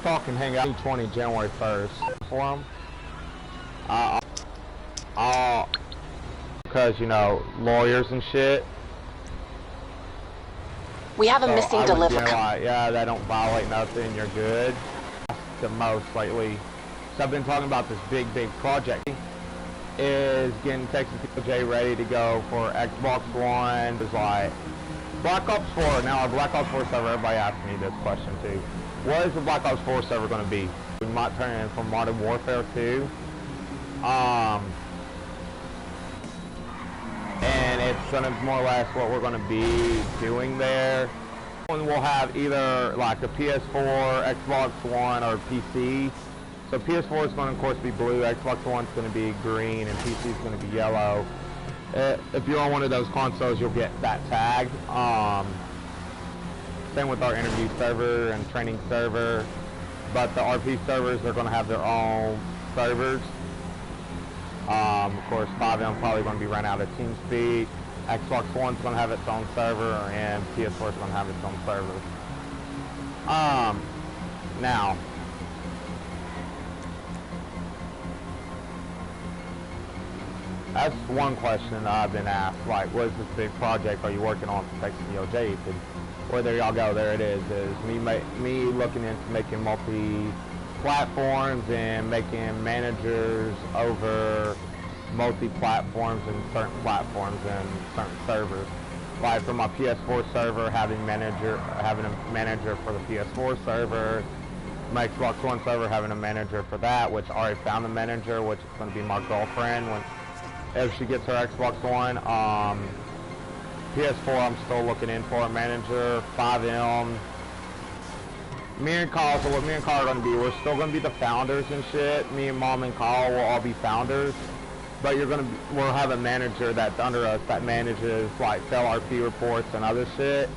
talking hangout 2020 January 1st for him. Because, you know, lawyers and shit. We have a so missing delivery. Like, yeah, they don't violate nothing, you're good. The most lately. So I've been talking about this big project. Is getting Txdoj ready to go for Xbox One. It's like Black Ops 4. Now our Black Ops 4 server, everybody asks me this question too. What is the Black Ops 4 server going to be? We might turn it in from Modern Warfare 2. And it's going to more or less what we're going to be doing there. And we'll have either like a PS4, Xbox One, or PC. So PS4 is going to, of course, be blue, Xbox One is going to be green, and PC is going to be yellow. If you're on one of those consoles, you'll get that tag. Same with our interview server and training server. But the RP servers, they're going to have their own servers. Of course, 5M probably going to be run out of TeamSpeak. Xbox One's going to have its own server, and PS4 is going to have its own server. Now, that's one question I've been asked. Like, what is this big project are you working on for Txdoj? Well, there y'all go. There it is. Me looking into making multi-platforms and making managers over multi-platforms and certain platforms and certain servers. Like for my PS4 server, having a manager for the PS4 server. My Xbox One server, having a manager for that, which I already found a manager, which is going to be my girlfriend if she gets her Xbox One. PS4, I'm still looking in for a manager. 5M. Me and Kyle, so what me and Kyle are going to be, we're still going to be the founders and shit. Me and Mom and Kyle will all be founders. But we'll have a manager that's under us that manages like sell RP reports and other shit.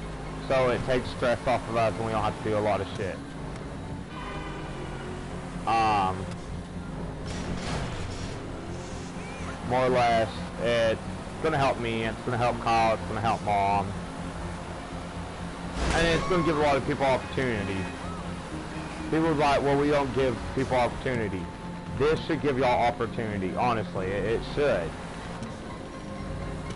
So it takes stress off of us and we don't have to do a lot of shit. More or less, it's going to help me, it's going to help Kyle, it's going to help Mom. And it's going to give a lot of people opportunities. People are like, well, we don't give people opportunity. This should give y'all opportunity, honestly, it should.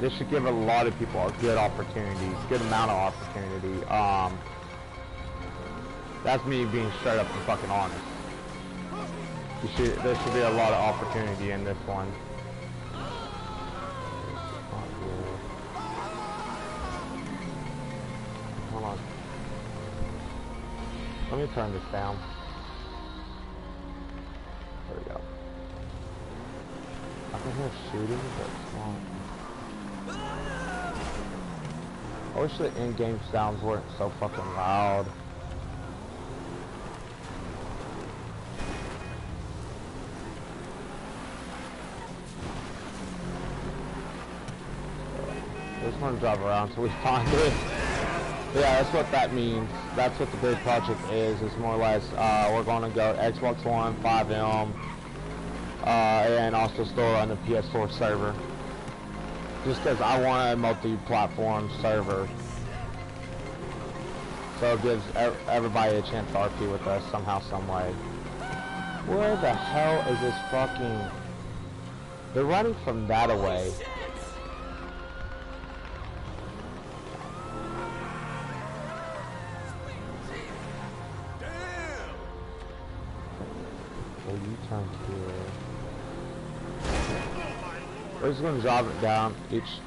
This should give a lot of people a good opportunity, good amount of opportunity. That's me being straight up and fucking honest. There should be a lot of opportunity in this one. Hold on. Let me turn this down. There we go. I can hear shooting, but it's not. I wish the in-game sounds weren't so fucking loud. I just want to drive around till we find it. Yeah, that's what that means. That's what the big project is. It's more or less, we're going to go Xbox One, 5M, and also store on the PS4 server. Just because I want a multi-platform server. So it gives everybody a chance to RP with us somehow, some way. Where the hell is this fucking... They're running from that away. U-turn here. We're just gonna drop it down each.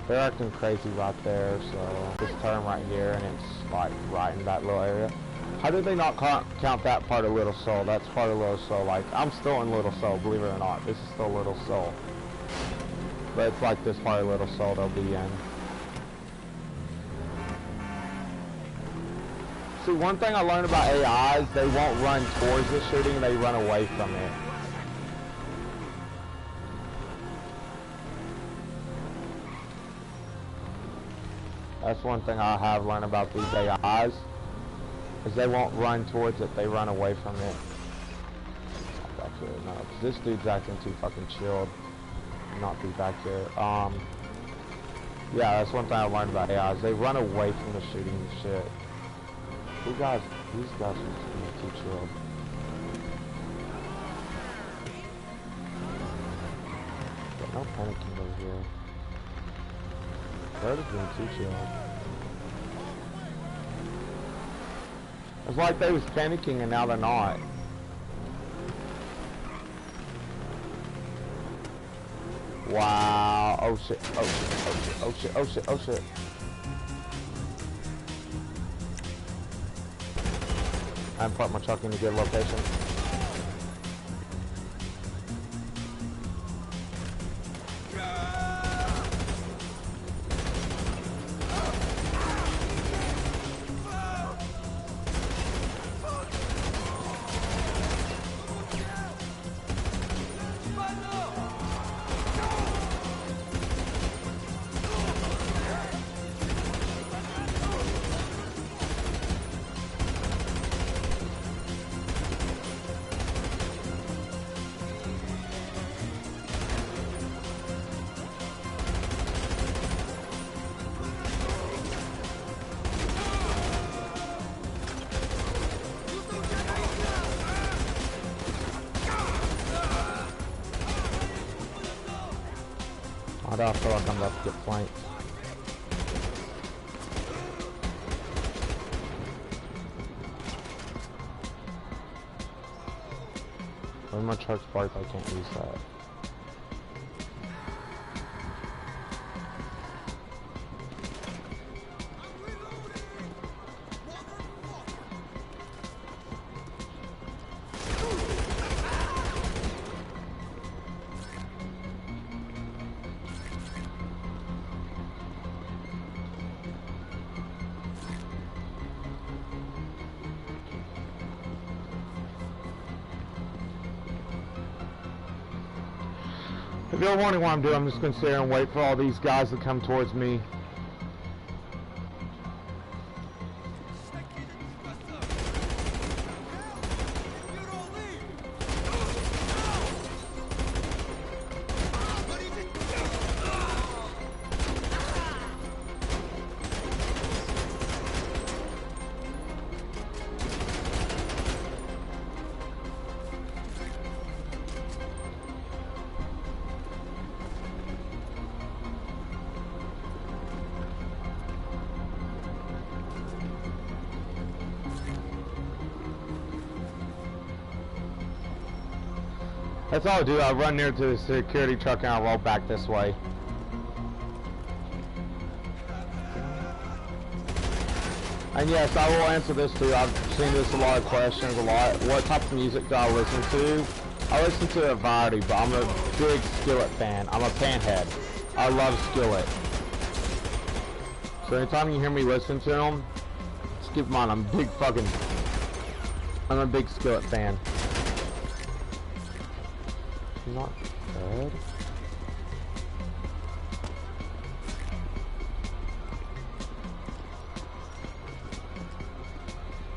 They're acting crazy right there, so this turn right here, and it's like right in that little area. How did they not count that part of Little Seoul? That's part of Little Seoul. Like, I'm still in Little Seoul, believe it or not. This is still Little Seoul. But it's like this part of Little Seoul they'll be in. See, one thing I learned about AIs, they won't run towards the shooting, they run away from it. That's one thing I have learned about these AIs, is they won't run towards it, they run away from it. Back here, no, because this dude's acting too fucking chilled. Not be back here. Yeah, that's one thing I learned about AIs, they run away from the shooting and shit. these guys are just being too chilled. Got no panicking over here. They're just being too chilled. It's like they was panicking and now they're not. Wow. Oh shit. Oh shit. Oh shit. Oh shit. Oh shit. Oh shit. I haven't parked my truck in a good location. I feel like I'm about to get flanked. When my truck's parked, I can't use that. If you're wondering what I'm doing, I'm just going to sit here and wait for all these guys to come towards me. That's all I do. I run near to the security truck and I roll back this way. And yes, I will answer this too. I've seen this a lot of questions, a lot. What type of music do I listen to? I listen to a variety, but I'm a big Skillet fan. I'm a panhead. I love Skillet. So anytime you hear me listen to them, just keep in mind I'm a big Skillet fan. Not bad.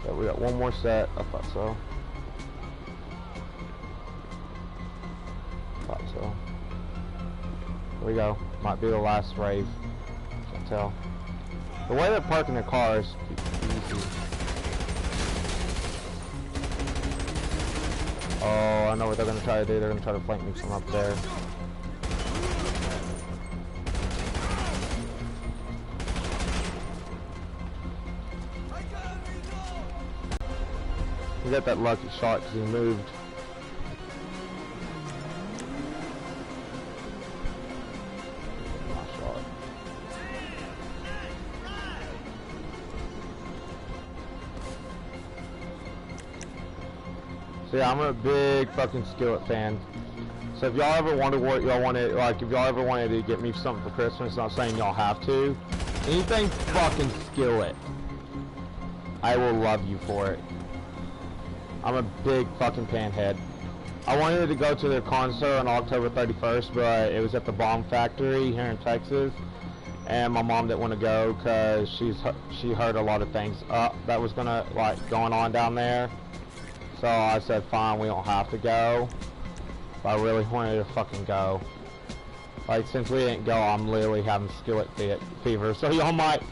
Yeah, we got one more set. I thought so. Here we go. Might be the last rave. Can't tell. The way they're parking their cars easy. Oh, I know what they're gonna try to do. They're gonna try to flank me from up there. He got that lucky shot because he moved. My shot. So yeah, I'm a big fucking Skillet fan. So if y'all ever wonder what y'all wanted, like if y'all ever wanted to get me something for Christmas, not saying y'all have to, anything fucking Skillet, I will love you for it. I'm a big fucking panhead. I wanted to go to their concert on October 31st, but it was at the Bomb Factory here in Texas, and my mom didn't want to go because she heard a lot of things that was going on down there. So I said, fine, we don't have to go. But I really wanted to fucking go. Like, since we didn't go, I'm literally having Skillet fever. So y'all might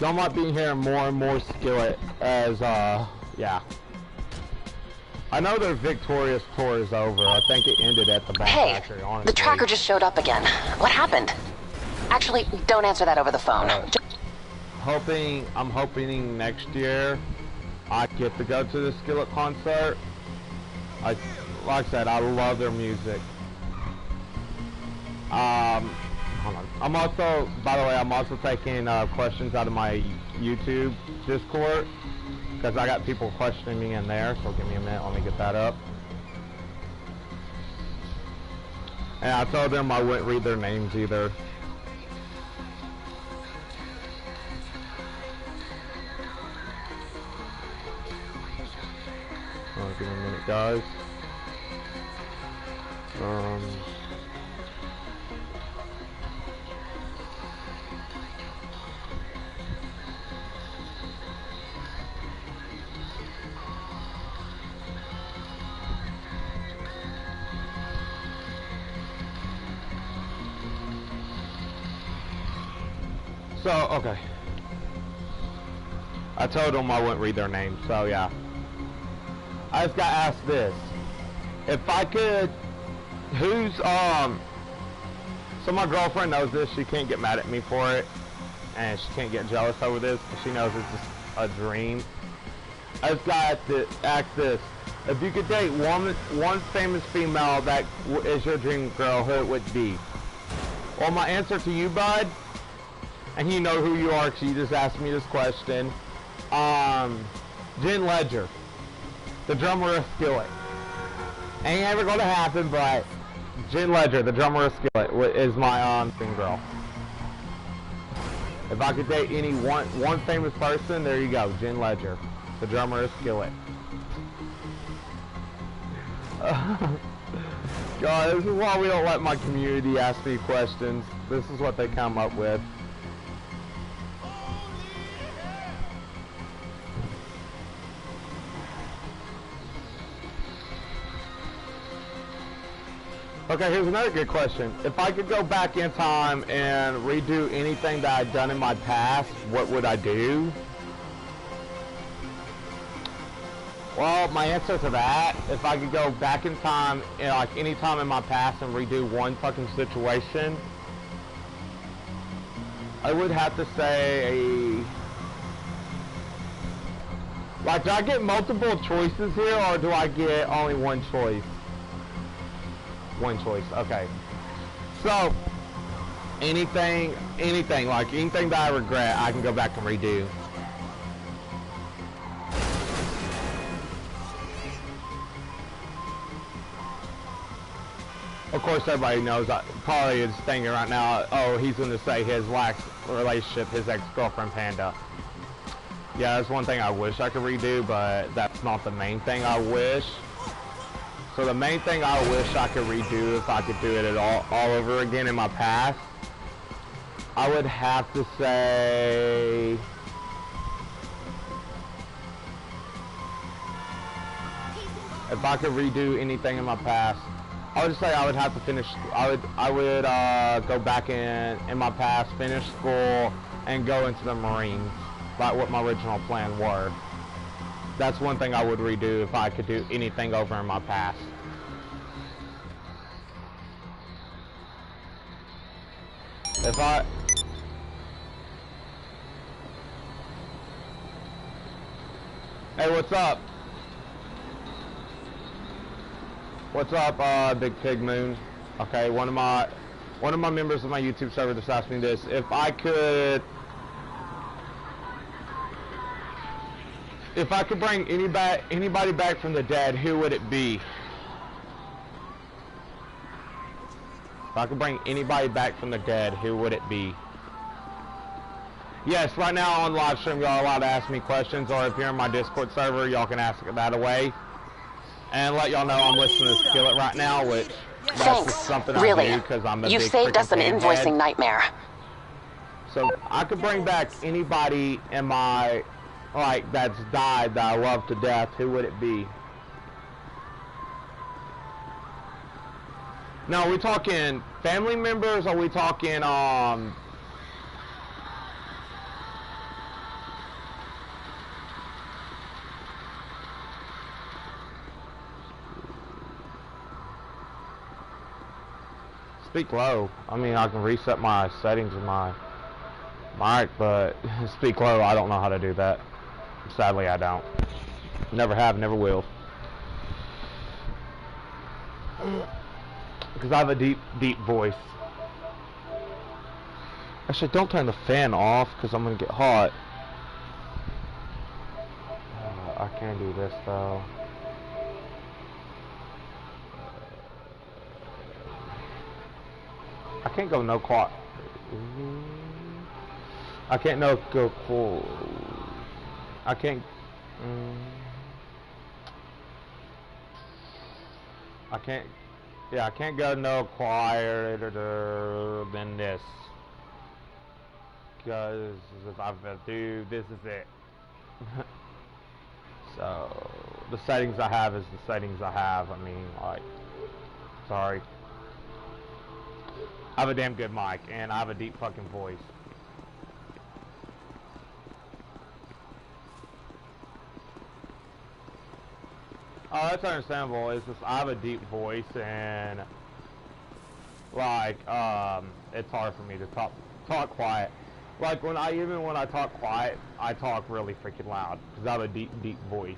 Y'all might be hearing more and more Skillet as, yeah. I know their victorious tour is over. I think it ended at the back factory, honestly. The tracker just showed up again. What happened? Actually, don't answer that over the phone. I'm hoping next year I get to go to the Skillet concert. Like I said, I love their music. Hold on. I'm also, by the way, I'm also taking questions out of my YouTube Discord because I got people questioning me in there. So give me a minute. Let me get that up. And I told them I wouldn't read their names either. Give me a minute, guys. So, okay. I told them I wouldn't read their names, so yeah. I just got asked this. If I could, so my girlfriend knows this, she can't get mad at me for it, and she can't get jealous over this, because she knows it's just a dream. I just got to ask this. If you could date one famous female that is your dream girl, who it would be? Well, my answer to you, bud, and you know who you are because you just asked me this question, Jen Ledger, the drummer of Skillet. Ain't ever gonna happen, but Jen Ledger, the drummer of Skillet, is my dream girl. If I could date any one famous person, there you go, Jen Ledger, the drummer of Skillet. God, this is why we don't let my community ask me questions. This is what they come up with. Okay, here's another good question. If I could go back in time and redo anything that I'd done in my past, what would I do? Well, my answer to that, if I could go back in time, you know, like any time in my past and redo one fucking situation, I would have to say, like, do I get multiple choices here, or do I get only one choice? One choice, okay. So, anything, like anything that I regret, I can go back and redo. Of course, everybody knows, probably is thinking right now, oh, he's going to say his last relationship, his ex-girlfriend Panda. Yeah, that's one thing I wish I could redo, but that's not the main thing I wish. So the main thing I wish I could redo, if I could do it at all over again in my past, I would have to say, if I could redo anything in my past, I would say I would have to finish. I would go back in my past, finish school, and go into the Marines, like what my original plan were. That's one thing I would redo if I could do anything over in my past. If I... Hey, what's up? What's up, Big Pig Moon? Okay, one of my members of my YouTube server just asked me this. If I could bring anybody back from the dead, who would it be? If I could bring anybody back from the dead, who would it be? Yes, right now on live stream, y'all are allowed to ask me questions, or if you're in my Discord server, y'all can ask that away. And let y'all know I'm listening to Skillet right now, which that's just something I do because I'm a big freaking fan. You've saved us an invoicing nightmare. So I could bring back anybody in my, like, that's died that I love to death. Who would it be? Now, are we talking family members? Or are we talking speak low. I mean, I can reset my settings in my mic, but speak low, I don't know how to do that. Sadly, I don't. Never have, never will. Because I have a deep, deep voice. Actually, don't turn the fan off, because I'm going to get hot. I can't do this, though. I can't go no quiet. I can't go cool. I can't. I can't. Yeah, I can't go no quieter than this. Because if I do, this is it. So the settings I have is the settings I have. I mean, like, sorry. I have a damn good mic and I have a deep fucking voice. Oh, that's understandable. It's just I have a deep voice and like it's hard for me to talk quiet. Like when I talk quiet, I talk really freaking loud because I have a deep voice.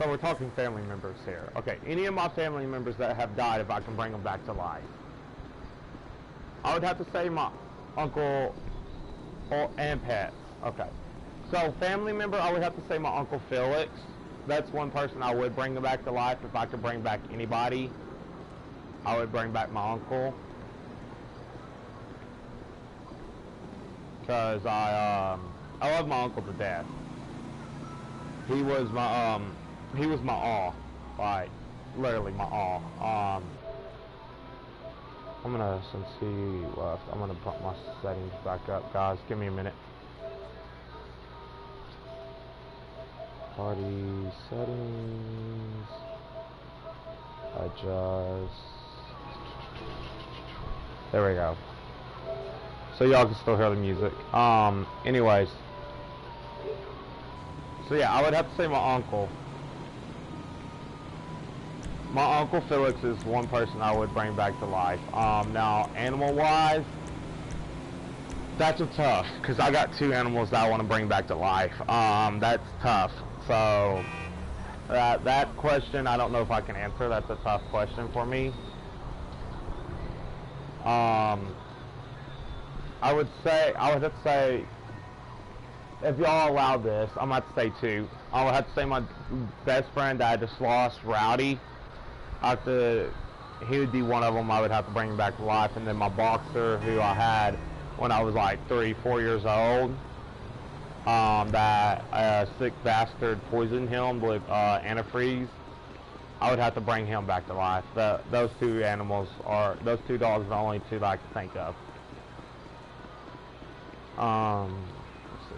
So we're talking family members here. Okay, any of my family members that have died, if I can bring them back to life, I would have to say my uncle and pets. Okay. So family member, I would have to say my Uncle Felix. That's one person I would bring back to life. If I could bring back anybody, I would bring back my uncle. Cause I love my uncle to death. He was my all, like literally my all. I'm gonna, since he left, I'm gonna put my settings back up, guys. Give me a minute. Party settings, adjust, there we go. So y'all can still hear the music. Anyways. So yeah, I would have to say my uncle. My Uncle Felix is one person I would bring back to life. Now, animal-wise, that's tough, because I got two animals that I want to bring back to life. That's tough. So, that question, I don't know if I can answer. That's a tough question for me. I would have to say, if y'all allow this, I'm going to have to say two. I would have to say my best friend that I just lost, Rowdy. He would be one of them I would have to bring back to life. And then my boxer, who I had when I was like 3-4 years old, that a sick bastard poisoned him with antifreeze. I would have to bring him back to life. Those two dogs are the only two that I can think of. Let's see.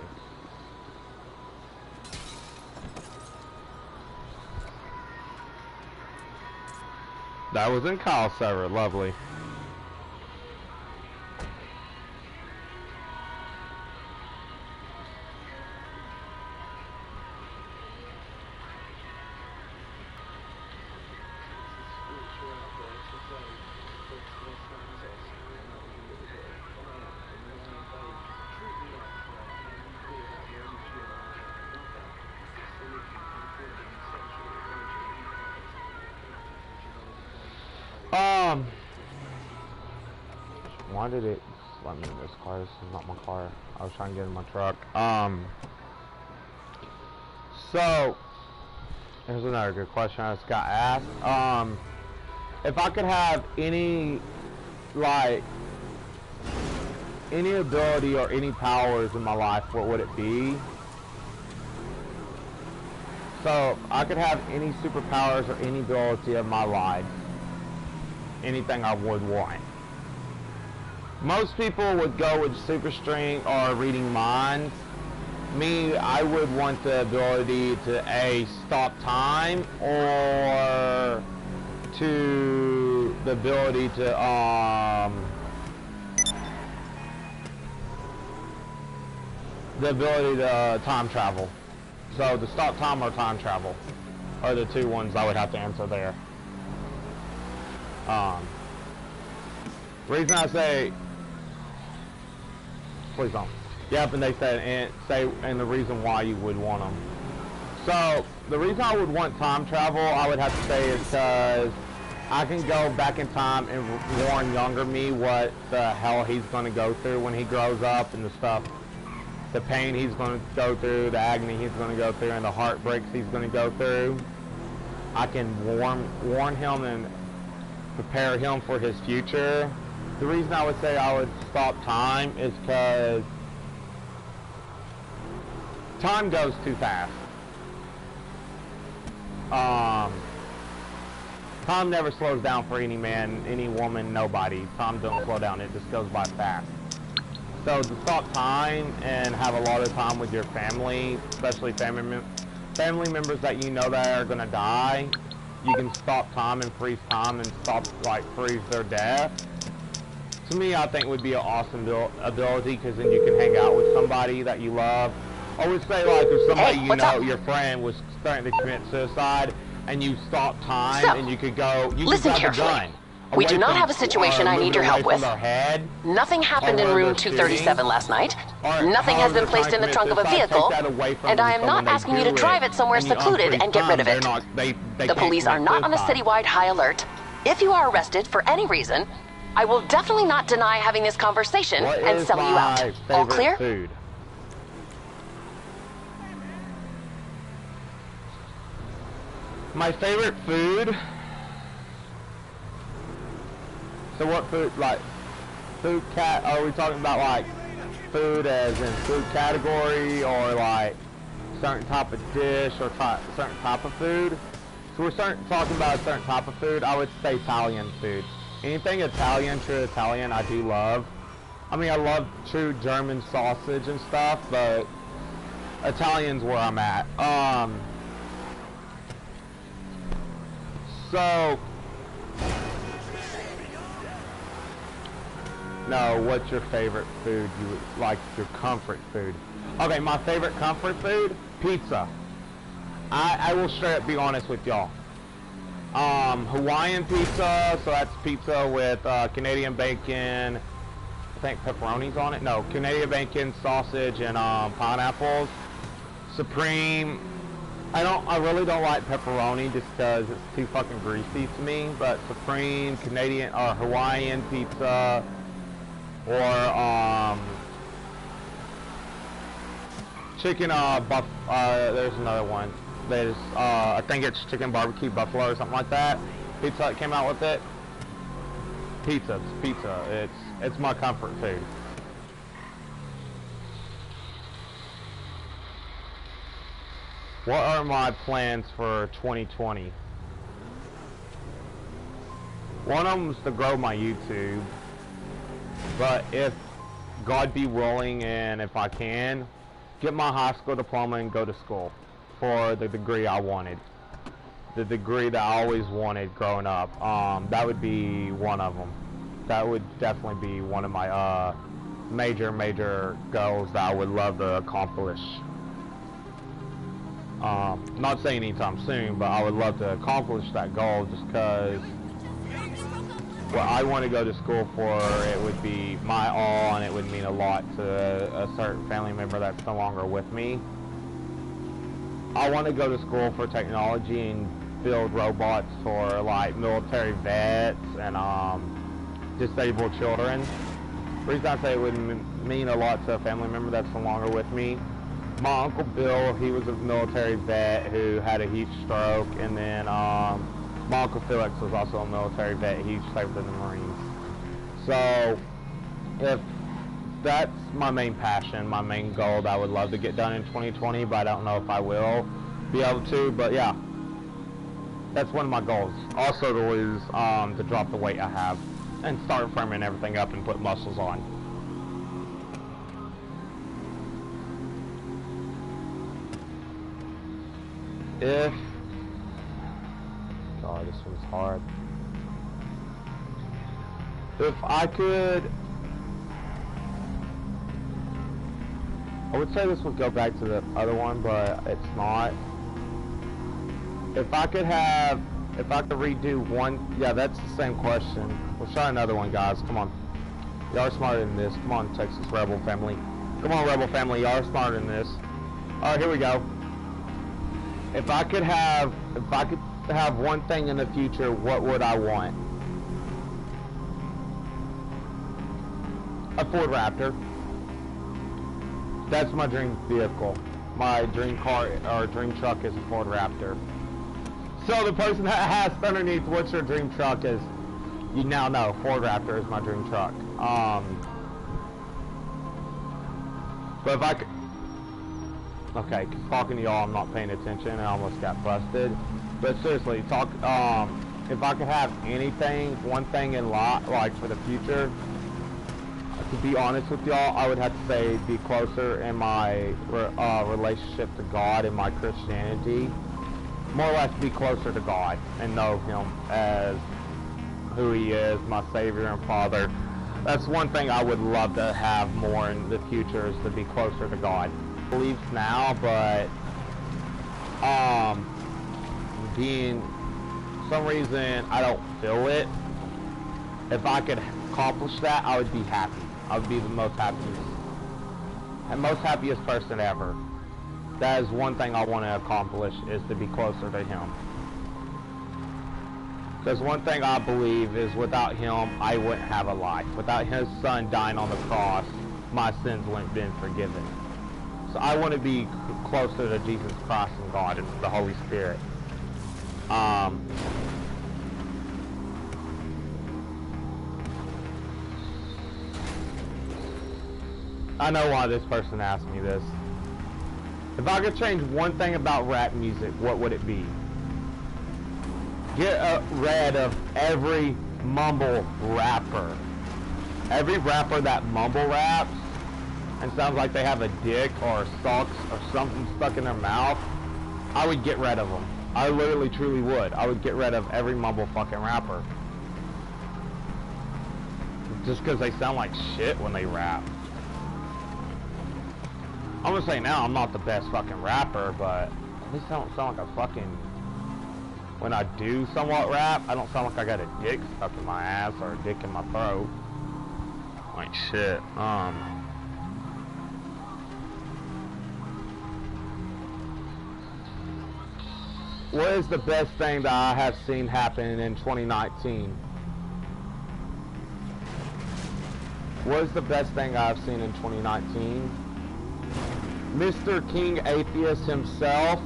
That was in Kyle's server, lovely. Why did it let me in this car? This is not my car. I was trying to get in my truck. So here's another good question I just got asked. If I could have any ability or any powers in my life, what would it be? So I could have any superpowers or any ability of my life. Anything I would want. Most people would go with super strength or reading minds. Me, I would want the ability to stop time, or to the ability to time travel. So to stop time or time travel are the two ones I would have to answer there. Reason I say, please don't. Yep, and they said, and the reason why you would want them. So, the reason I would want time travel, I would have to say, is because I can go back in time and warn younger me what the hell he's going to go through when he grows up, and the stuff, the pain he's going to go through, the agony he's going to go through, and the heartbreaks he's going to go through. I can warn him and prepare him for his future. The reason I would say I would stop time is because time goes too fast. Time never slows down for any man, any woman, nobody. Time don't slow down, it just goes by fast. So to stop time and have a lot of time with your family, especially family members that you know that are gonna die, you can stop time and freeze time and freeze their death. To me, I think would be an awesome ability, because then you can hang out with somebody that you love. I would say, like, if somebody you know, your friend was starting to commit suicide, and you stop time, so, and you could go, you listen could carefully. Gun. We do not have a situation I need your help with. Nothing happened in room 237 last night. Nothing has been placed in the trunk of a vehicle, and I am not asking you to drive it somewhere secluded and get rid of it. The police are not on a citywide high alert. If you are arrested for any reason, I will definitely not deny having this conversation and sell you out. All clear? Food? My favorite food? So what food, like, are we talking about, like, food as in food category, or, like, certain type of dish, or certain type of food? So we're talking about a certain type of food. I would say Italian food. Anything Italian, true Italian, I do love. I mean, I love true German sausage and stuff, but Italian's where I'm at. So, no, what's your favorite food? You like your comfort food? Okay, my favorite comfort food? Pizza. I will straight up be honest with y'all. Hawaiian pizza, so that's pizza with Canadian bacon, I think pepperoni's on it. No, Canadian bacon, sausage, and pineapples. Supreme. I really don't like pepperoni just because it's too fucking greasy to me. But Supreme, Canadian or Hawaiian pizza, or chicken there's another one. There's I think it's chicken barbecue buffalo or something like that. Pizza that came out with it. Pizza. It's my comfort food. What are my plans for 2020? One of them is to grow my YouTube, but if God be willing and if I can, get my high school diploma and go to school for the degree I wanted. The degree that I always wanted growing up. That would be one of them. That would definitely be one of my major goals that I would love to accomplish. Not saying anytime soon, but I would love to accomplish that goal just because what I want to go to school for, it would be my all, and it would mean a lot to a certain family member that's no longer with me. I want to go to school for technology and build robots for like military vets and disabled children. The reason I say it would mean a lot to a family member that's no longer with me. My Uncle Bill, he was a military vet who had a heat stroke, and then my Uncle Felix was also a military vet. He served in the Marines. So, if that's my main passion, my main goal that I would love to get done in 2020, but I don't know if I will be able to, but yeah. That's one of my goals. Also to lose, to drop the weight I have, and start firming everything up and put muscles on. God, this was hard. If I could, I would say this would go back to the other one, but it's not. If I could have If I could redo one, yeah, that's the same question. We'll try another one, guys. Come on. Y'all are smarter than this. Come on, Texas Rebel family. Come on, Rebel family. Y'all are smarter than this. All right, here we go. If I could have one thing in the future, what would I want? A Ford Raptor. That's my dream vehicle. My dream car or dream truck is a Ford Raptor. So the person that asked underneath, what's your dream truck, is, you now know, Ford Raptor is my dream truck. But if I could, okay, 'cause talking to y'all, I'm not paying attention. I almost got busted. But seriously, if I could have anything, one thing in life, like for the future, to be honest with y'all, I would have to say be closer in my relationship to God and my Christianity. More or less be closer to God and know Him as who He is, my Savior and Father. That's one thing I would love to have more in the future, is to be closer to God. Beliefs now, but being some reason I don't feel it. If I could accomplish that, I would be happy. I would be the most happiest person ever. That is one thing I want to accomplish, is to be closer to Him. Because one thing I believe is, without Him, I wouldn't have a life. Without His Son dying on the cross, my sins wouldn't have been forgiven. So I want to be closer to Jesus Christ and God and the Holy Spirit. I know why this person asked me this. If I could change one thing about rap music, what would it be? Get rid of every mumble rapper. Every rapper that mumble raps and sounds like they have a dick or socks or something stuck in their mouth, I would get rid of them. I literally truly would. I would get rid of every mumble fucking rapper. Just because they sound like shit when they rap. I'm gonna say now, I'm not the best fucking rapper, but at least I don't sound like a fucking... When I do somewhat rap, I don't sound like I got a dick stuck in my ass or a dick in my throat. Like shit. What is the best thing that I have seen happen in 2019? What is the best thing I've seen in 2019? Mr. King Atheist himself,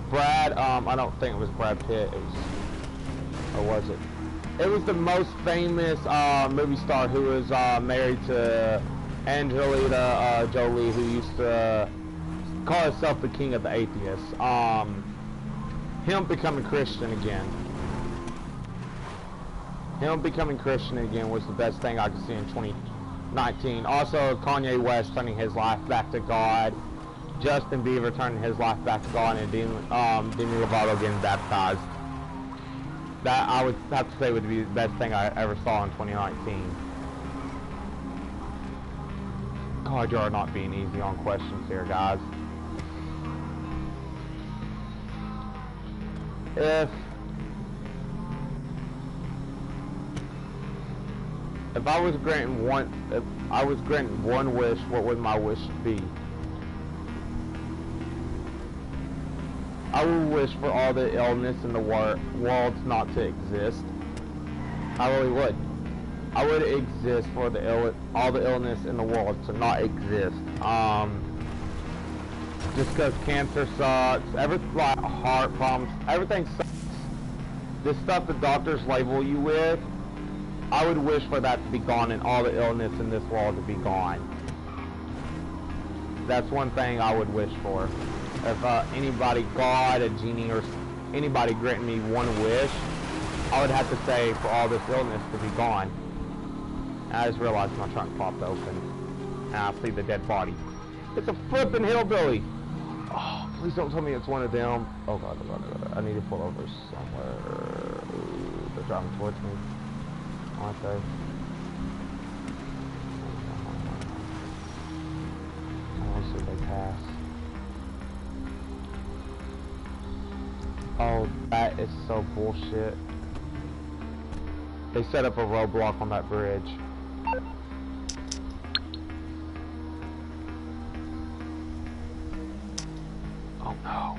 Brad, I don't think it was Brad Pitt, it was, or was it? It was the most famous movie star who was married to Angelina Jolie, who used to call herself the King of the Atheists. Him becoming Christian again. Him becoming Christian again was the best thing I could see in 2019. Also, Kanye West turning his life back to God. Justin Bieber turning his life back to God, and Demi Lovato getting baptized. That I would have to say would be the best thing I ever saw in 2019. God, you are not being easy on questions here, guys. If I was granted one wish, what would my wish be? I would wish for all the illness in the world not to exist. I really would. I would exist for all the illness in the world to not exist. Just because cancer sucks, like heart problems, everything sucks. The stuff the doctors label you with, I would wish for that to be gone and all the illness in this world to be gone. That's one thing I would wish for. If anybody, God, a genie, or anybody granted me one wish, I would have to say for all this illness to be gone. And I just realized my trunk popped open, and I see the dead body. It's a flippin' hillbilly! Oh, please don't tell me it's one of them. Oh god, oh god, oh god. I need to pull over somewhere. Ooh, they're driving towards me. Aren't they? I want to see if they pass. Oh, that is so bullshit. They set up a roadblock on that bridge. Oh no.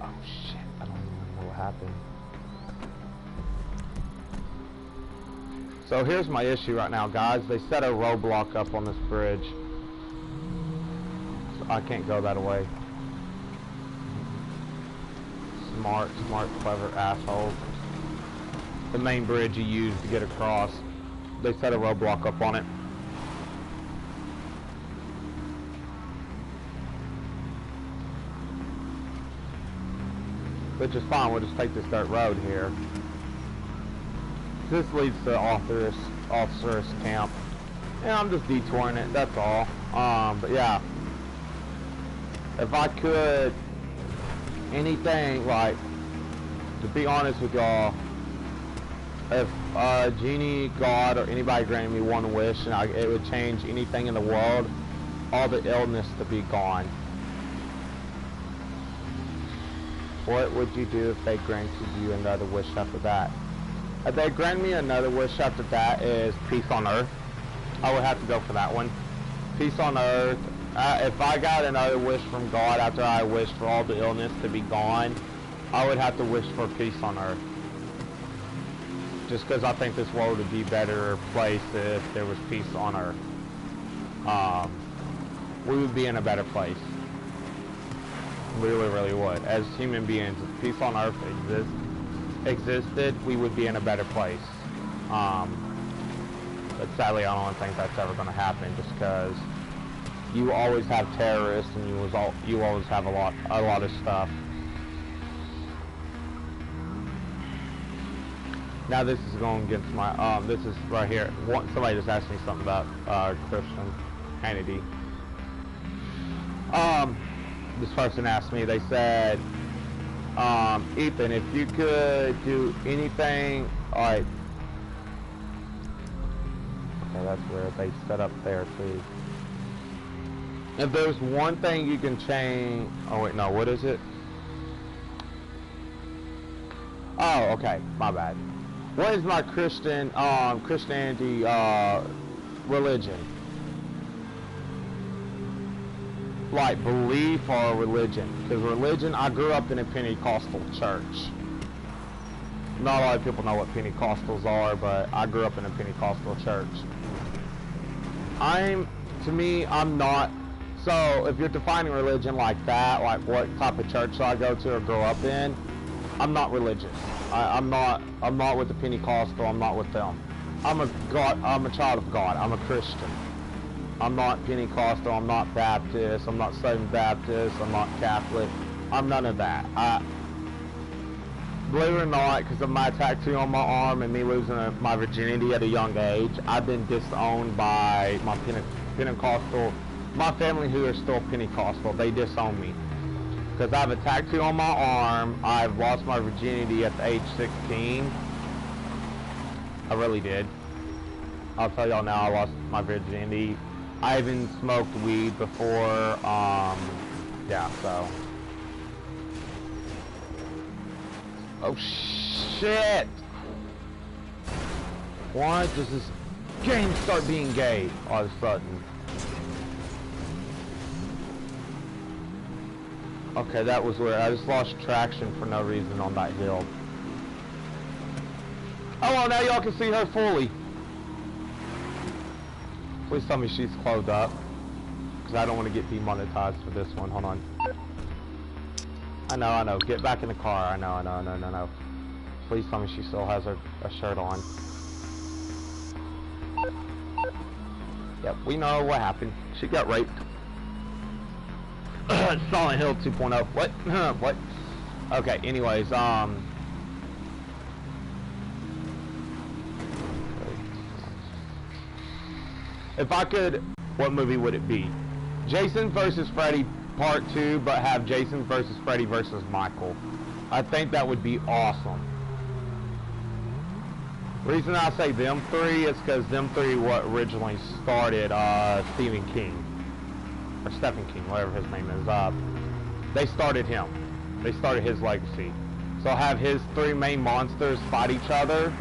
Oh shit, I don't even know what happened. So here's my issue right now, guys. They set a roadblock up on this bridge. So I can't go that way. Smart, clever asshole. The main bridge you use to get across. They set a roadblock up on it. Which is fine, we'll just take this dirt road here. This leads to officer's camp. And I'm just detouring it, that's all. But yeah. If I could, anything, like, to be honest with y'all, if Genie, God, or anybody granted me one wish and it would change anything in the world, all the illness to be gone. What would you do if they granted you another wish after that? If they grant me another wish after that is peace on earth, I would have to go for that one. Peace on earth. If I got another wish from God after I wished for all the illness to be gone, I would have to wish for peace on earth. Just because I think this world would be a better place if there was peace on earth. We would be in a better place. We really would. As human beings, if peace on earth existed, we would be in a better place. But sadly, I don't think that's ever going to happen, just because you always have terrorists and you always have a lot of stuff. Now this is going against my this is right here. Somebody just asked me something about Christianity. This person asked me. They said, Ethan, if you could do anything, alright. Okay, that's where they set up there too. If there's one thing you can change, oh wait, no, what is it? Oh, okay, my bad. What is my Christianity religion? Like belief or religion? Because religion, I grew up in a Pentecostal church. Not a lot of people know what Pentecostals are, but I grew up in a Pentecostal church. I'm not. So if you're defining religion like that, like what type of church I go to or grow up in, I'm not religious. I'm not with the Pentecostal. I'm not with them. I'm a child of God. I'm a Christian. I'm not Pentecostal. I'm not Baptist. I'm not Southern Baptist. I'm not Catholic. I'm none of that. Believe it or not, because of my tattoo on my arm and me losing my virginity at a young age, I've been disowned by my Pentecostal. My family who are still Pentecostal, they disown me. Because I have a tattoo on my arm. I've lost my virginity at the age 16. I really did. I'll tell y'all now, I lost my virginity. I even smoked weed before, yeah, so. Oh shit! Why does this game start being gay all of a sudden? Okay, that was weird. I just lost traction for no reason on that hill. Oh, well, now y'all can see her fully. Please tell me she's clothed up, because I don't want to get demonetized for this one. Hold on. I know. Get back in the car. I know. No. Please tell me she still has a shirt on. Yep, we know what happened. She got raped. Silent Hill 2.0. What? What? Okay, anyways, if I could, what movie would it be? Jason versus Freddy Part 2, but have Jason versus Freddy versus Michael. I think that would be awesome. The reason I say them three is because them three what originally started Stephen King. Or Stephen King, whatever his name is. They started him. They started his legacy. So have his 3 main monsters fight each other.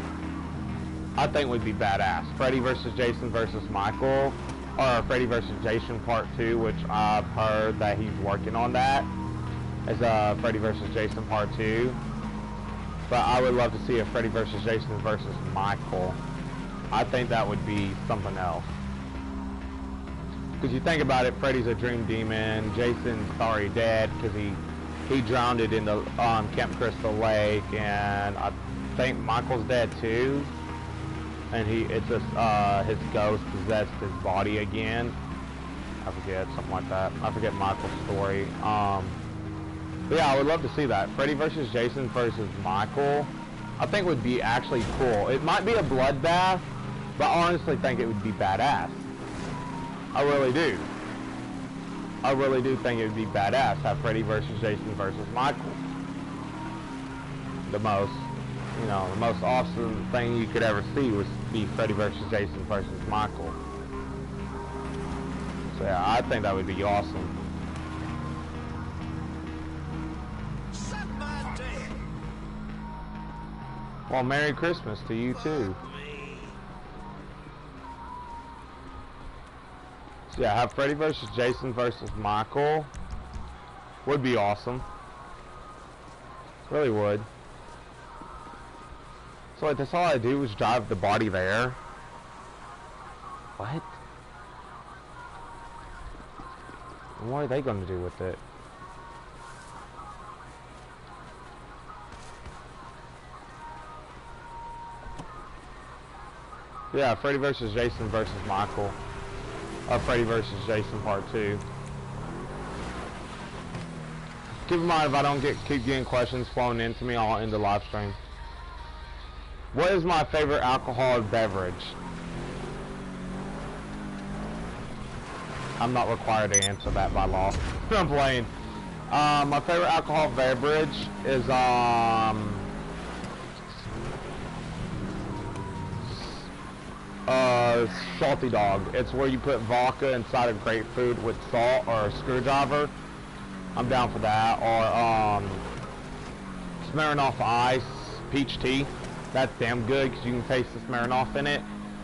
I think would be badass. Freddy versus Jason versus Michael, or Freddy versus Jason Part 2, which I've heard that he's working on that as Freddy versus Jason Part 2. But I would love to see a Freddy versus Jason versus Michael. I think that would be something else. Because you think about it, Freddy's a dream demon. Jason's already dead because he drowned it in the Camp Crystal Lake, and I think Michael's dead too. And it's just his ghost possessed his body again. I forget, something like that. I forget Michael's story. But yeah, I would love to see that. Freddy versus Jason versus Michael, I think would be actually cool. It might be a bloodbath, but I honestly think it would be badass. I really do. I really do think it would be badass. Have Freddy versus Jason versus Michael. The most awesome thing you could ever see was be Freddy versus Jason versus Michael. So yeah, I think that would be awesome. Well, Merry Christmas to you too. So yeah, have Freddy versus Jason versus Michael. Would be awesome. Really would. So like, that's all I do is drive the body there. What? And what are they going to do with it? Yeah, Freddy versus Jason versus Michael. Or Freddy versus Jason Part 2. Keep in mind, if I don't keep getting questions flowing into me, I'll end the live stream. What is my favorite alcoholic beverage? I'm not required to answer that by law. I'm playing. My favorite alcoholic beverage is Salty Dog. It's where you put vodka inside of grapefruit with salt or a screwdriver. I'm down for that. Or Smirnoff Ice peach tea. That's damn good because you can taste the Smirnoff in it,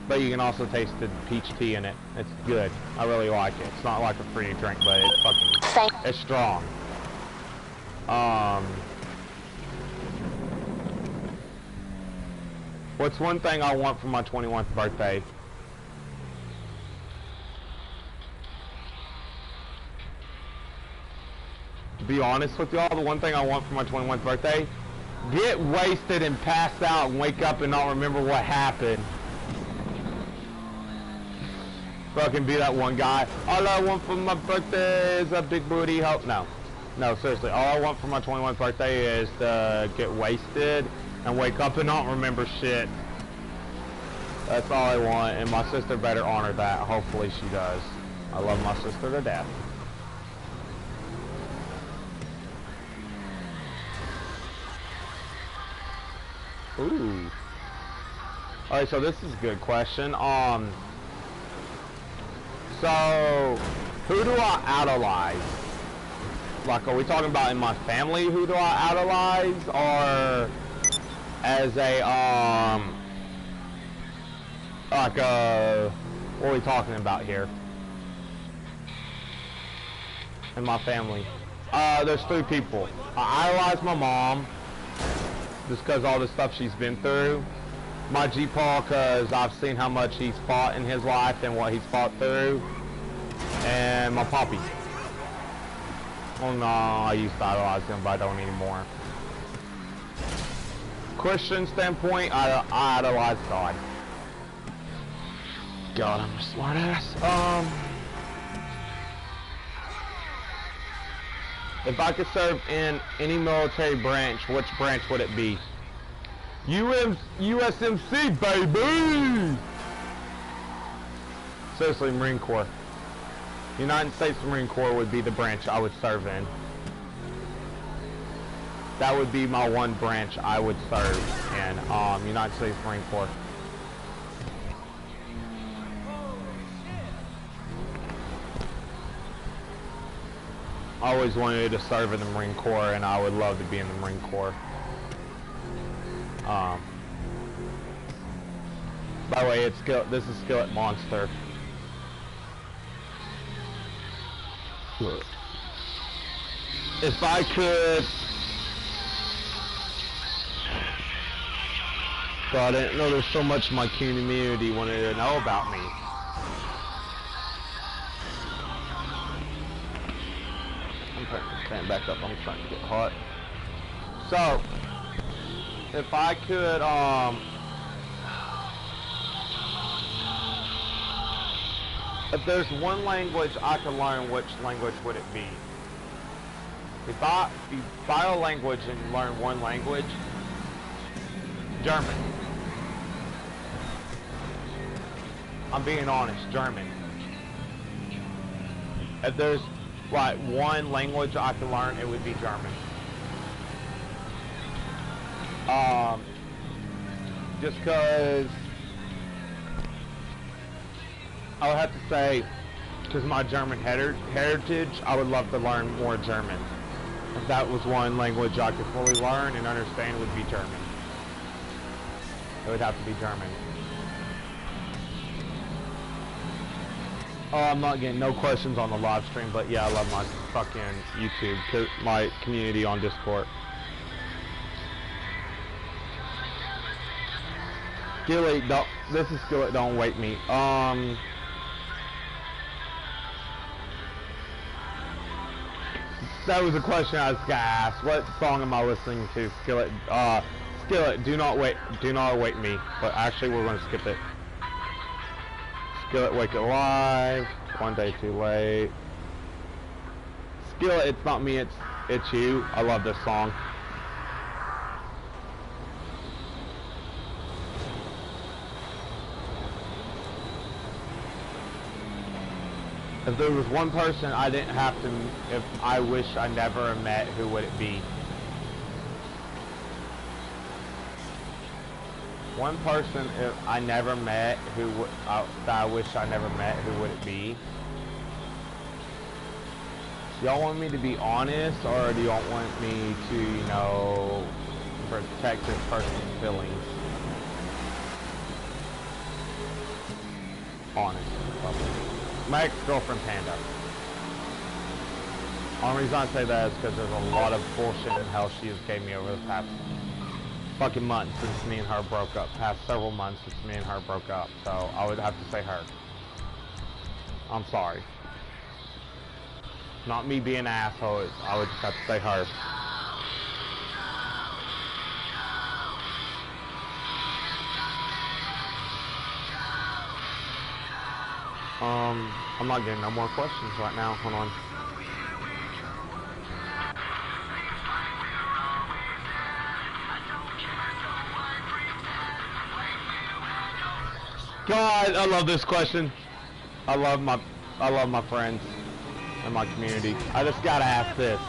but you can also taste the peach tea in it. It's good. I really like it. It's not like a free drink, but it's fucking, it's strong. What's one thing I want for my 21st birthday? To be honest with y'all, the one thing I want for my 21st birthday, get wasted and pass out and wake up and not remember what happened. Fucking be that one guy. All I want for my birthday is a big booty hoe. No, seriously. All I want for my 21st birthday is to get wasted and wake up and not remember shit. That's all I want, and my sister better honor that. Hopefully she does. I love my sister to death. Ooh. Alright, so this is a good question. So who do I idolize? Like, are we talking about in my family, who do I idolize? Or as a, what are we talking about here? In my family. There's 3 people. I idolize my mom, just because all the stuff she's been through. My G-Paw, because I've seen how much he's fought in his life and what he's fought through. And my Poppy. Oh no, I used to idolize him, but I don't anymore. Christian standpoint, I idolize God. God, I'm a smart ass. If I could serve in any military branch, which branch would it be? USMC, baby! Seriously, Marine Corps. United States Marine Corps would be the branch I would serve in. That would be my one branch I would serve in, United States Marine Corps. I always wanted to serve in the Marine Corps, and I would love to be in the Marine Corps. By the way, this is Skillet Monster. If I could... So I didn't know there's so much my community wanted to know about me. I'm trying to stand back up, I'm trying to get hot. So, if I could, if there's one language I could learn, which language would it be? If you buy a language and learn one language, German. I'm being honest, German. If there's like one language I could learn, it would be German. Just cause I would have to say, because my German heritage, I would love to learn more German. If that was one language I could fully learn and understand, it would be German. It would have to be German. Oh, I'm not getting no questions on the live stream, but yeah, I love my fucking YouTube, my community on Discord. Skillet, this is Skillet, don't wake me. That was a question I was gonna ask. What song am I listening to? Skillet, Skillet, do not wake me. But actually, we're gonna skip it. Skillet, wake it live. One day too late. Skillet, it's not me, it's you. I love this song. If there was one person I didn't have to, if I wish I never met, who would it be? One person if I never met, that I wish I never met, who would it be? Do y'all want me to be honest, or do y'all want me to, you know, protect this person's feelings? Honest. My ex-girlfriend Panda. Only reason I say that is because there's a lot of bullshit and hell she has gave me over the past fucking months since me and her broke up. Past several months since me and her broke up. So I would have to say her. I'm sorry. Not me being an asshole. I would just have to say her. I'm not getting no more questions right now. Hold on. God, I love this question. I love my friends and my community. I just gotta ask this.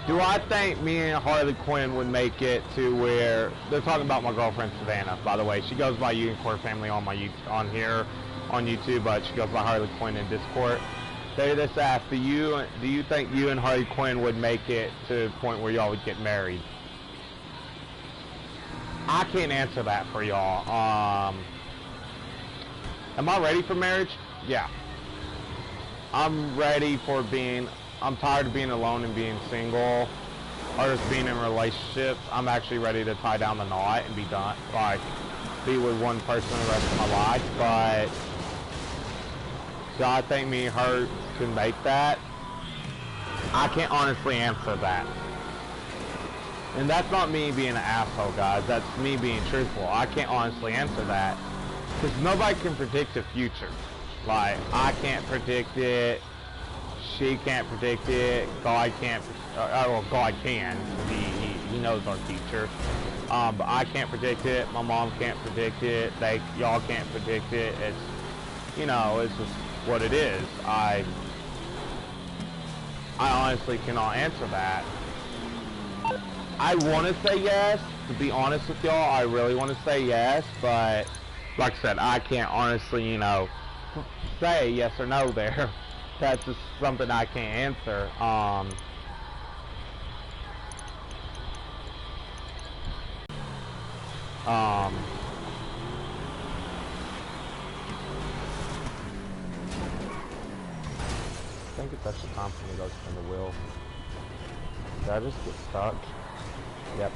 Do I think me and Harley Quinn would make it to where they're talking about my girlfriend Savannah, by the way. She goes by Unicorn Family on YouTube, but she goes by Harley Quinn in Discord. They just asked, do you think you and Harley Quinn would make it to the point where y'all would get married? I can't answer that for y'all. Am I ready for marriage? Yeah. I'm tired of being alone and being single, or just being in relationships. I'm actually ready to tie down the knot and be done, like, be with one person the rest of my life, but do I think me and her can make that? I can't honestly answer that. And that's not me being an asshole, guys. That's me being truthful. I can't honestly answer that. Because nobody can predict the future. Like, I can't predict it. She can't predict it. God can't. Well, God can. He knows our future. But I can't predict it. My mom can't predict it. Y'all can't predict it. It's, you know, it's just what it is. I honestly cannot answer that. I want to say yes. To be honest with y'all, I really want to say yes, but like I said, I can't honestly, you know, say yes or no there. That's just something I can't answer. I think it's actually time for me to go spin the wheel. Did I just get stuck? Yep.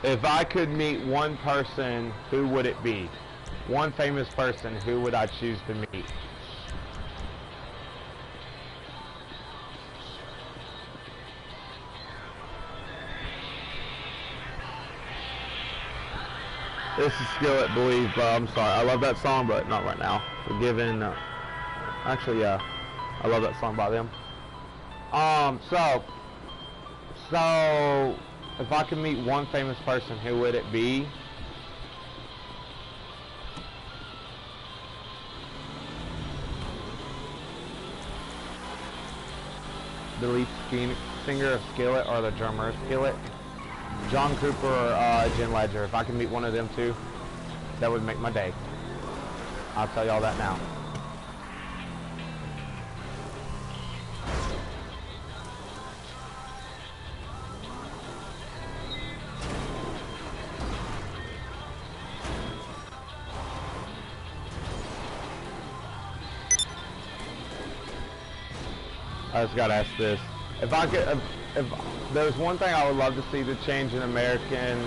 If I could meet one person, who would it be? One famous person, who would I choose to meet? This is Skillet, Believe, but I'm sorry. I love that song, but not right now. Forgiven. Actually, yeah. I love that song by them. So, if I could meet one famous person, who would it be? The lead singer of Skillet or the drummer of Skillet? John Cooper or Jen Ledger. If I could meet one of them two, that would make my day. I'll tell y'all that now. I just gotta ask this. If I could, if there's one thing I would love to see the change in American,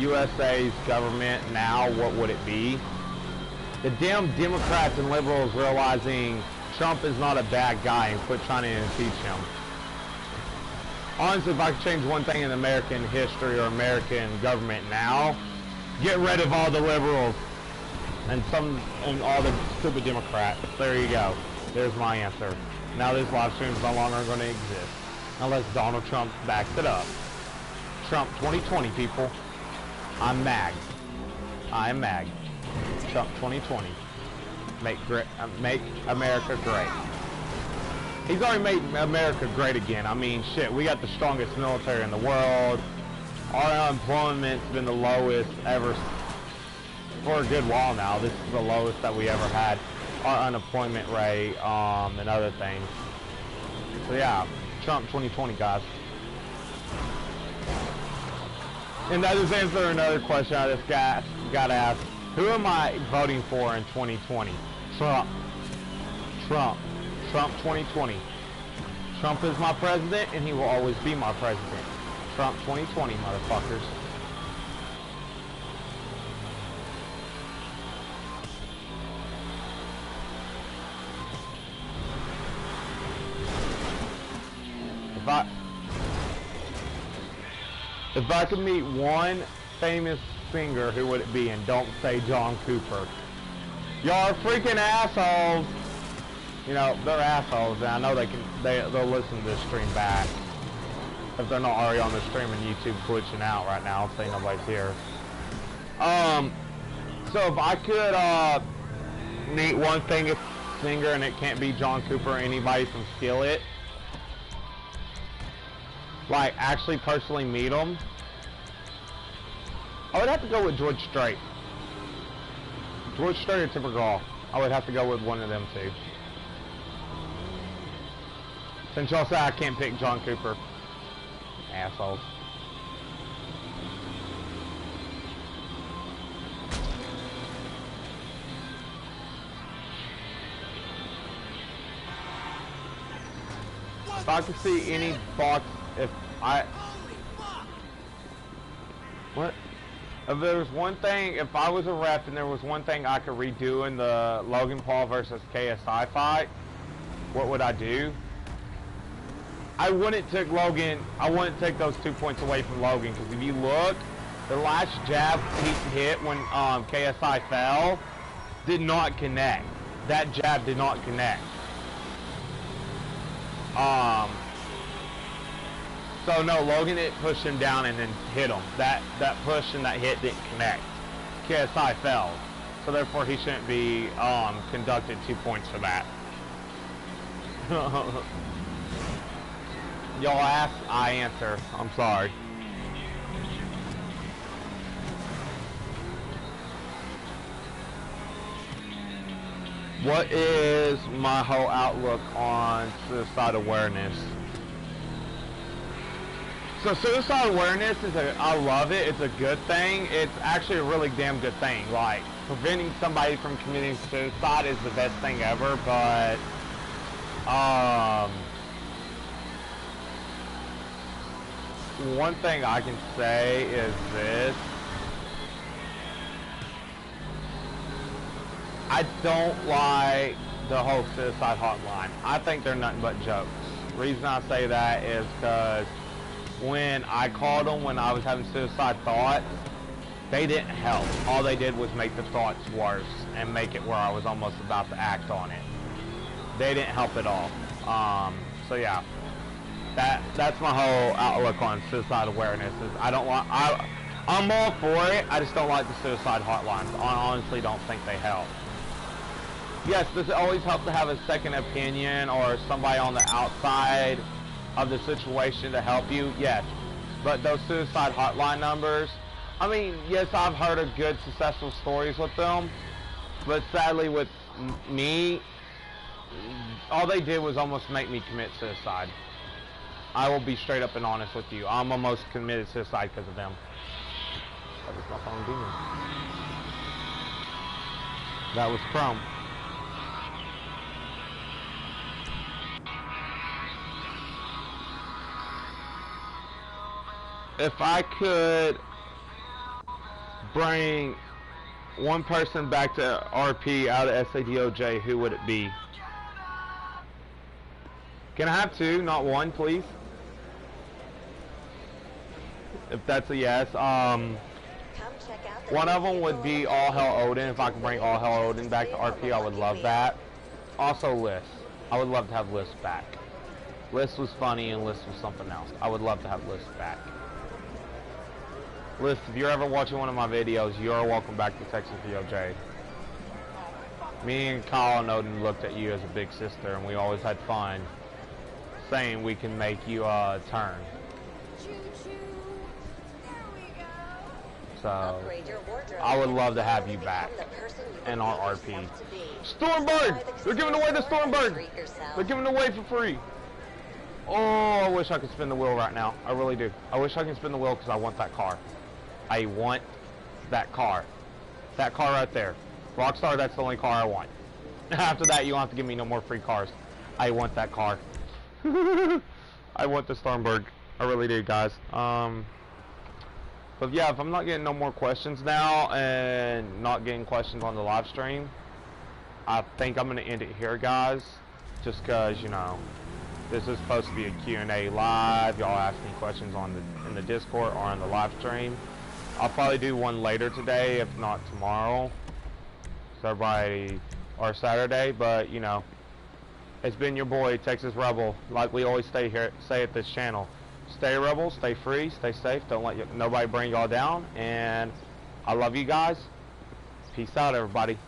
USA's government now, what would it be? The damn Democrats and liberals realizing Trump is not a bad guy and quit trying to impeach him. Honestly, if I could change one thing in American history or American government now, get rid of all the liberals and all the stupid Democrats. There you go. There's my answer. Now this live stream is no longer going to exist unless Donald Trump backs it up. Trump 2020, people. I'm MAG. I am MAG. Trump 2020. Make America great. He's already made America great again. I mean, shit, we got the strongest military in the world. Our unemployment's been the lowest ever for a good while now. This is the lowest that we ever had. Our unemployment rate, and other things. So yeah, Trump 2020, guys. And that is answer another question I just got asked. Who am I voting for in 2020? Trump. Trump. Trump 2020. Trump is my president, and he will always be my president. Trump 2020, motherfuckers. If I could meet one famous singer, who would it be? And don't say John Cooper. Y'all are freaking assholes. You know, they're assholes, and I know they'll listen to this stream back. If they're not already on the stream and YouTube glitching out right now, say nobody's here. So if I could meet one famous singer, and it can't be John Cooper or anybody from Skillet, like actually personally meet him, I would have to go with George Strait. George Strait or Tipper Gore. I would have to go with one of them two. Since y'all say I can't pick John Cooper. Assholes. If I could see any box, what? If there was one thing, if I was a ref and there was one thing I could redo in the Logan Paul versus KSI fight, what would I do? I wouldn't take those 2 points away from Logan, because if you look, the last jab he hit when KSI fell did not connect. That jab did not connect. So no, Logan didn't push him down and then hit him. That push and that hit didn't connect. KSI fell. So therefore he shouldn't be conducted 2 points for that. Y'all ask, I answer. I'm sorry. What is my whole outlook on suicide awareness? So suicide awareness is I love it. It's a good thing. It's actually a really damn good thing. Like, preventing somebody from committing suicide is the best thing ever, but one thing I can say is this. I don't like the whole suicide hotline. I think they're nothing but jokes. The reason I say that is because when I called them when I was having suicide thoughts, they didn't help. All they did was make the thoughts worse and make it where I was almost about to act on it. They didn't help at all. So yeah, that's my whole outlook on suicide awareness. Is I'm all for it. I just don't like the suicide hotlines. I honestly don't think they help. Yes, does it always help to have a second opinion or somebody on the outside of the situation to help you? Yes. But those suicide hotline numbers, I mean, yes, I've heard of good, successful stories with them, but sadly with me, all they did was almost make me commit suicide. I will be straight up and honest with you. I'm almost committed suicide because of them. That was my phone demon. That was Chrome. If I could bring one person back to RP out of SADOJ, who would it be? Can I have two, not one, please? If that's a yes. One of them would be All Hell Odin. If I could bring All Hell Odin back to RP, I would love that. Also Liz. I would love to have Liz back. Liz was funny and Liz was something else. I would love to have Liz back. Liz, if you're ever watching one of my videos, you are welcome back to Texas DOJ. Me and Kyle and Odin looked at you as a big sister, and we always had fun saying we can make you turn. So, I would love to have you back and on RP. Stormbird! They're giving away the Stormbird! They're giving it away for free. Oh, I wish I could spin the wheel right now. I really do. I wish I could spin the wheel because I want that car. I want that car. That car right there. Rockstar, that's the only car I want. After that, you don't have to give me no more free cars. I want that car. I want the Stormbird. I really do, guys. But yeah, if I'm not getting no more questions now and not getting questions on the live stream, I think I'm going to end it here, guys. Just because, you know, this is supposed to be a Q&A live. Y'all ask me questions in the Discord or on the live stream. I'll probably do one later today, if not tomorrow. So everybody, or Saturday, but you know, it's been your boy, Texas Rebel. Like we always say at this channel. Stay rebel, stay free, stay safe. Don't let nobody bring y'all down. And I love you guys. Peace out, everybody.